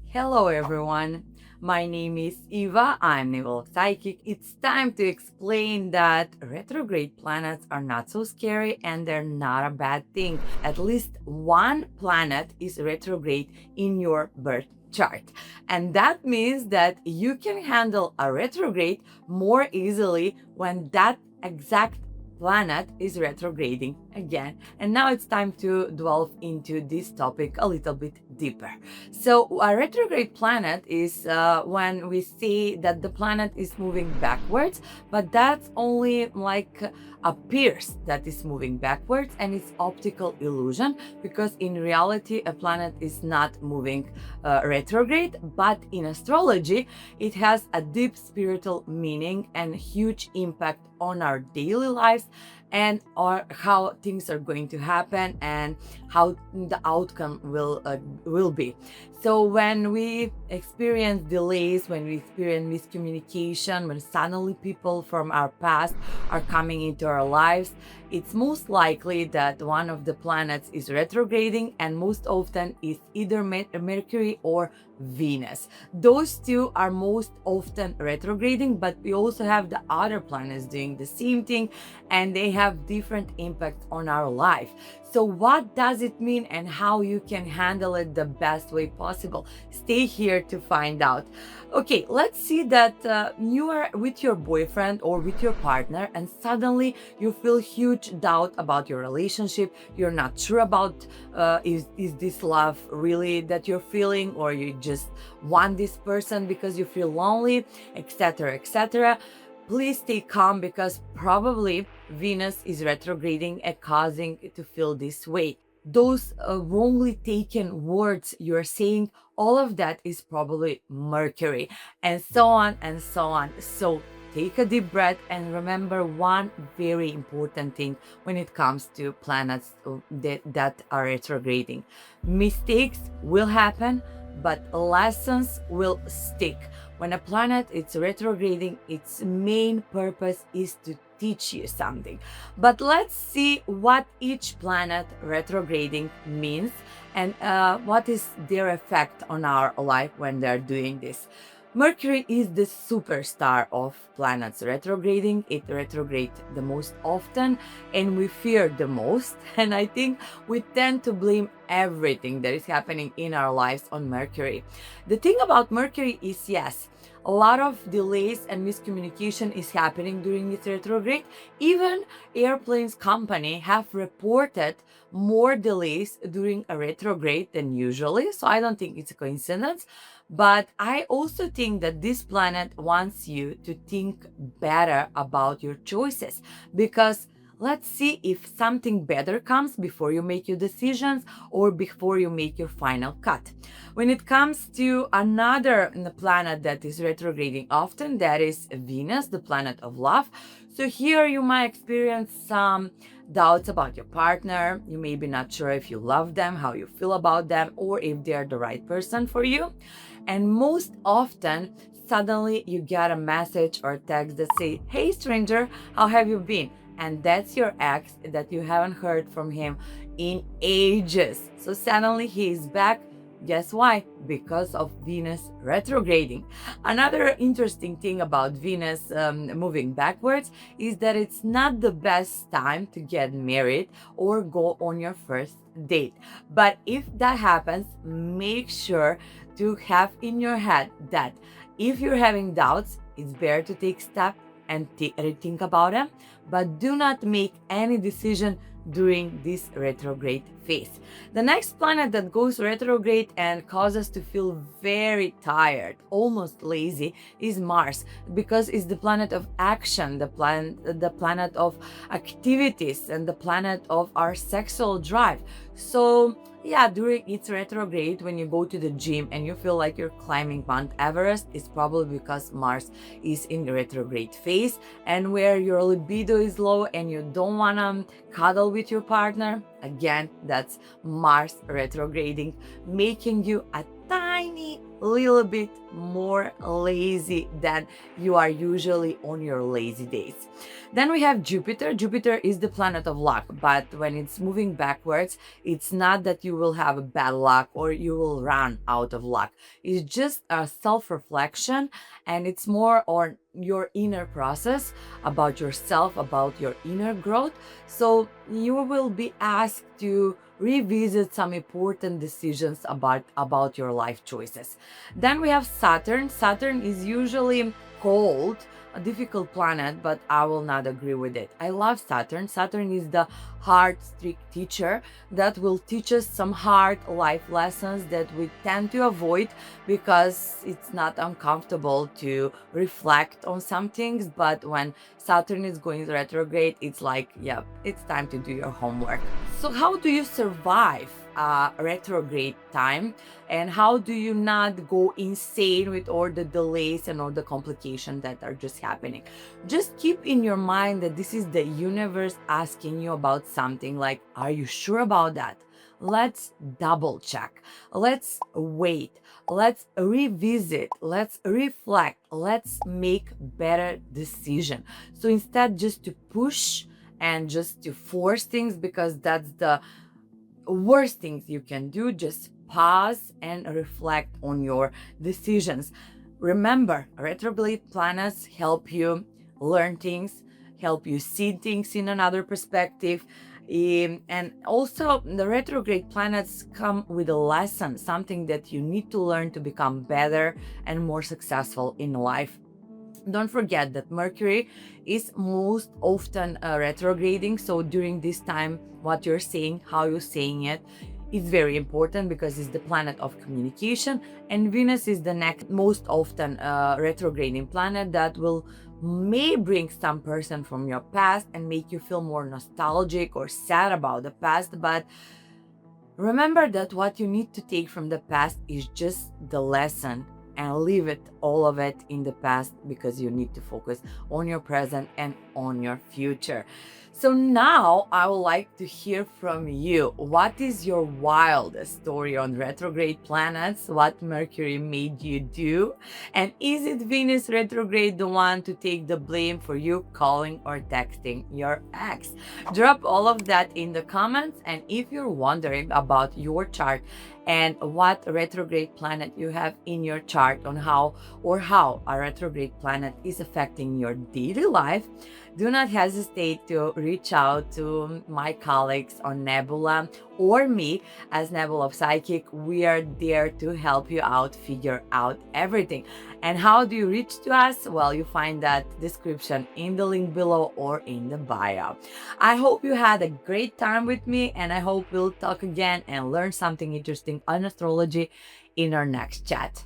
Hello everyone, my name is Eva, I'm Nebula Psychic. It's time to explain that retrograde planets are not so scary and they're not a bad thing. At least one planet is retrograde in your birth chart. And that means that you can handle a retrograde more easily when that exact planet is retrograding again. And now it's time to delve into this topic a little bit deeper. So, a retrograde planet is when we see that the planet is moving backwards, but that's only like appears that is moving backwards and it's optical illusion because in reality a planet is not moving retrograde, but in astrology it has a deep spiritual meaning and huge impact on our daily lives and or how things are going to happen and how the outcome will be. So when we experience delays, when we experience miscommunication, when suddenly people from our past are coming into our lives, it's most likely that one of the planets is retrograding, and most often it's either Mercury or Venus. Those two are most often retrograding, but we also have the other planets doing the same thing and they have different impacts on our life. So what does it mean and how you can handle it the best way possible? Stay here to find out. Okay, let's see that you are with your boyfriend or with your partner and suddenly you feel huge doubt about your relationship. You're not sure about is this love really that you're feeling, or you just want this person because you feel lonely, etc., etc. Please stay calm because probably Venus is retrograding and causing it to feel this way. Those wrongly taken words you're saying, all of that is probably Mercury, and so on and so on. So take a deep breath and remember one very important thing when it comes to planets that are retrograding. Mistakes will happen, but lessons will stick. When a planet is retrograding, its main purpose is to teach you something. But let's see what each planet retrograding means and what is their effect on our life when they're doing this. Mercury is the superstar of planets retrograding. It retrogrades the most often and we fear the most. And I think we tend to blame everything that is happening in our lives on Mercury. The thing about Mercury is, yes, a lot of delays and miscommunication is happening during its retrograde. Even airplanes company have reported more delays during a retrograde than usually. So I don't think it's a coincidence. But I also think that this planet wants you to think better about your choices because let's see if something better comes before you make your decisions or before you make your final cut. When it comes to another planet that is retrograding often, that is Venus, the planet of love. So here you might experience some doubts about your partner. You may be not sure if you love them, how you feel about them, or if they're the right person for you. And most often, suddenly you get a message or text that say, "Hey stranger, how have you been?" And that's your ex that you haven't heard from him in ages. So suddenly he is back. Guess why? Because of Venus retrograding. Another interesting thing about Venus moving backwards is that it's not the best time to get married or go on your first date. But if that happens, make sure to have in your head that if you're having doubts, it's better to take steps and rethink about them, but do not make any decision during this retrograde phase. The next planet that goes retrograde and causes us to feel very tired, almost lazy, is Mars, because it's the planet of action, the planet of activities, and the planet of our sexual drive. So yeah, during its retrograde, when you go to the gym and you feel like you're climbing Mount Everest, it's probably because Mars is in the retrograde phase, and where your libido is low and you don't want to cuddle with your partner. Again, that's Mars retrograding, making you a tiny little bit more lazy than you are usually on your lazy days. Then we have Jupiter. Jupiter is the planet of luck, but when it's moving backwards, it's not that you will have a bad luck or you will run out of luck. It's just a self-reflection, and it's more on your inner process about yourself, about your inner growth. So you will be asked to revisit some important decisions about your life choices. Then we have Saturn. Saturn is usually called a difficult planet, but I will not agree with it. I love Saturn. Saturn is the hard, strict teacher that will teach us some hard life lessons that we tend to avoid because it's not uncomfortable to reflect on some things. But when Saturn is going retrograde, it's like, yeah, it's time to do your homework. So how do you survive retrograde time, and how do you not go insane with all the delays and all the complications that are just happening? Just keep in your mind that this is the universe asking you about something, like, are you sure about that? Let's double check. Let's wait. Let's revisit. Let's reflect. Let's make better decision. So instead just to push and just to force things, because that's the worst things you can do, just pause and reflect on your decisions. Remember, retrograde planets help you learn things, help you see things in another perspective. And also, the retrograde planets come with a lesson, something that you need to learn to become better and more successful in life. Don't forget that Mercury is most often retrograding. So during this time, what you're saying, how you're saying it, is very important because it's the planet of communication. And Venus is the next most often retrograding planet that may bring some person from your past and make you feel more nostalgic or sad about the past. But remember that what you need to take from the past is just the lesson, and leave it, all of it, in the past, because you need to focus on your present and on your future. So now I would like to hear from you. What is your wildest story on retrograde planets? What Mercury made you do? And is it Venus retrograde the one to take the blame for you calling or texting your ex? Drop all of that in the comments. And if you're wondering about your chart and what retrograde planet you have in your chart, on how a retrograde planet is affecting your daily life, do not hesitate to reach out to my colleagues on Nebula or me as Nebula Psychic. We are there to help you out, figure out everything. And how do you reach to us? Well, you find that description in the link below or in the bio. I hope you had a great time with me, and I hope we'll talk again and learn something interesting on astrology in our next chat.